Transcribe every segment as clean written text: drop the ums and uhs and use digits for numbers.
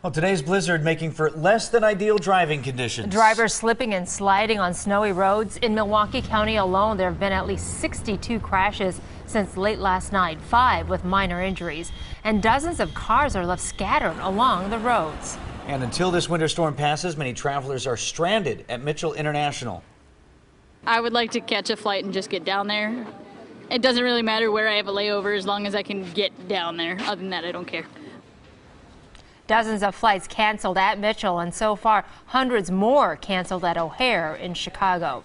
Well, today's blizzard making for less than ideal driving conditions. Drivers slipping and sliding on snowy roads. In Milwaukee County alone, there have been at least 62 crashes since late last night, 5 with minor injuries. And dozens of cars are left scattered along the roads. And until this winter storm passes, many travelers are stranded at Mitchell International. I would like to catch a flight and just get down there. It doesn't really matter where I have a layover as long as I can get down there. Other than that, I don't care. Dozens of flights canceled at Mitchell, and so far hundreds more canceled at O'Hare in Chicago.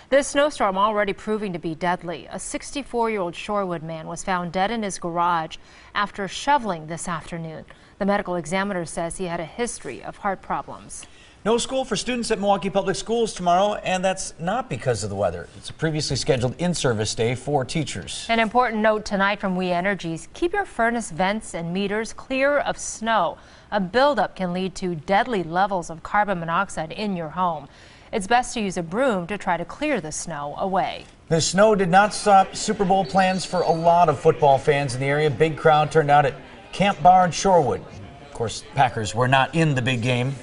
This snowstorm already proving to be deadly. A 64-year-old Shorewood man was found dead in his garage after shoveling this afternoon. The medical examiner says he had a history of heart problems. No school for students at Milwaukee Public Schools tomorrow, and that's not because of the weather. It's a previously scheduled in-service day for teachers. An important note tonight from We Energies: keep your furnace vents and meters clear of snow. A buildup can lead to deadly levels of carbon monoxide in your home. It's best to use a broom to try to clear the snow away. The snow did not stop Super Bowl plans for a lot of football fans in the area. Big crowd turned out at Camp Bar in Shorewood. Of course, Packers were not in the big game.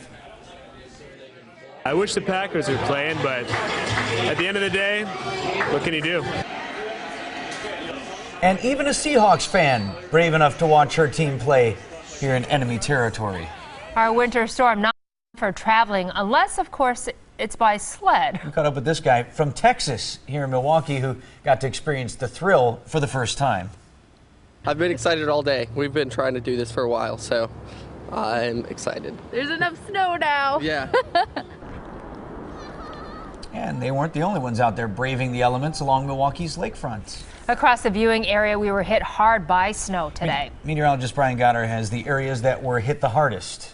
I wish the Packers were playing, but at the end of the day, what can you do? And even a Seahawks fan brave enough to watch her team play here in enemy territory. Our winter storm not for traveling unless, of course, it's by sled. We caught up with this guy from Texas here in Milwaukee who got to experience the thrill for the first time. I've been excited all day. We've been trying to do this for a while, so I'm excited. There's enough snow now. Yeah. And they weren't the only ones out there braving the elements along Milwaukee's lakefront. Across the viewing area, we were hit hard by snow today. Meteorologist Brian Goddard has the areas that were hit the hardest.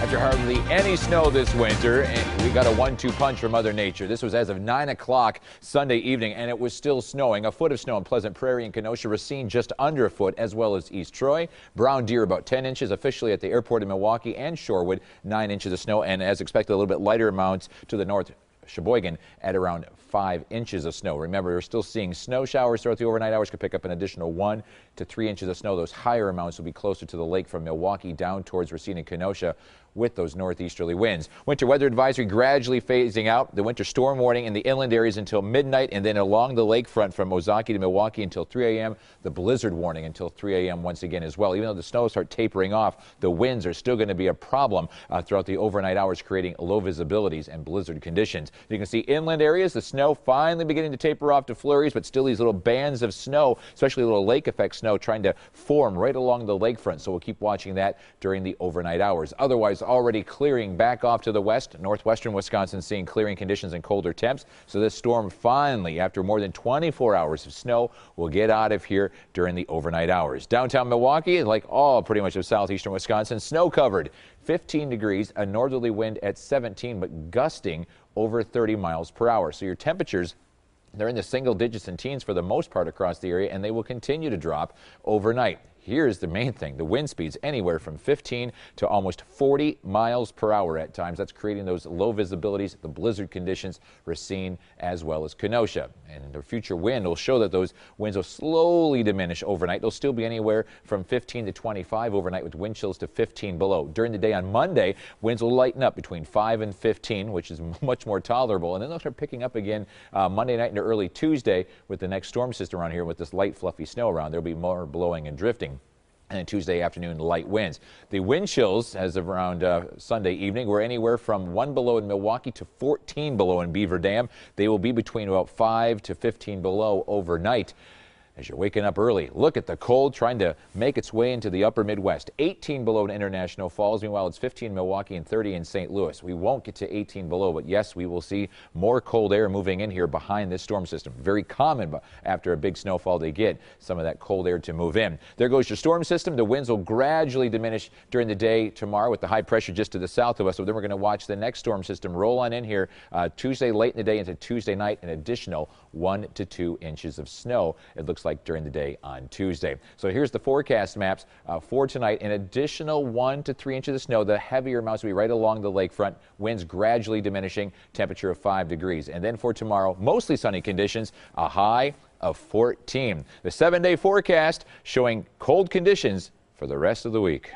After hardly any snow this winter, and we got a 1-2 punch from Mother Nature. This was as of 9 o'clock Sunday evening, and it was still snowing. A foot of snow in Pleasant Prairie and Kenosha, Racine just under a foot, as well as East Troy. Brown Deer about 10 inches officially at the airport in Milwaukee, and Shorewood 9 inches of snow, and as expected a little bit lighter amounts to the north. Sheboygan at around 5 inches of snow. Remember, we're still seeing snow showers throughout the overnight hours. Could pick up an additional 1 to 3 inches of snow. Those higher amounts will be closer to the lake from Milwaukee down towards Racine and Kenosha with those northeasterly winds. Winter weather advisory gradually phasing out. The winter storm warning in the inland areas until midnight, and then along the lakefront from Ozaki to Milwaukee until 3 a.m. The blizzard warning until 3 a.m. once again as well. Even though the snow start tapering off, the winds are still going to be a problem throughout the overnight hours, creating low visibilities and blizzard conditions. You can see inland areas, the snow finally beginning to taper off to flurries, but still these little bands of snow, especially little lake effect snow, trying to form right along the lakefront. So we'll keep watching that during the overnight hours. Otherwise, already clearing back off to the west. Northwestern Wisconsin seeing clearing conditions and colder temps. So this storm finally, after more than 24 hours of snow, will get out of here during the overnight hours. Downtown Milwaukee, like all pretty much of southeastern Wisconsin, snow covered. 15 degrees, a northerly wind at 17, but gusting over 30 miles per hour. So your temperatures, they're in the single digits and teens for the most part across the area, and they will continue to drop overnight. Here's the main thing. The wind speeds anywhere from 15 to almost 40 miles per hour at times. That's creating those low visibilities, the blizzard conditions, Racine as well as Kenosha. And the future wind will show that those winds will slowly diminish overnight. They'll still be anywhere from 15 to 25 overnight with wind chills to 15 below. During the day on Monday, winds will lighten up between 5 and 15, which is much more tolerable. And then they'll start picking up again Monday night into early Tuesday with the next storm system around here with this light fluffy snow around. There'll be more blowing and drifting. And then Tuesday afternoon, light winds. The wind chills as of around Sunday evening were anywhere from 1 below in Milwaukee to 14 below in Beaver Dam. They will be between about 5 to 15 below overnight. As you're waking up early, look at the cold trying to make its way into the upper Midwest. 18 below in International Falls. Meanwhile, it's 15 in Milwaukee and 30 in St. Louis. We won't get to 18 below, but yes, we will see more cold air moving in here behind this storm system. Very common, but after a big snowfall, they get some of that cold air to move in. There goes your storm system. The winds will gradually diminish during the day tomorrow with the high pressure just to the south of us. So then we're going to watch the next storm system roll on in here Tuesday late in the day into Tuesday night, an additional 1 to 2 inches of snow. It looks like during the day on Tuesday. So here's the forecast maps for tonight. An additional 1 to 3 inches of snow. The heavier amounts will be right along the lakefront. Winds gradually diminishing. Temperature of 5 degrees. And then for tomorrow, mostly sunny conditions. A high of 14. The 7-day forecast showing cold conditions for the rest of the week.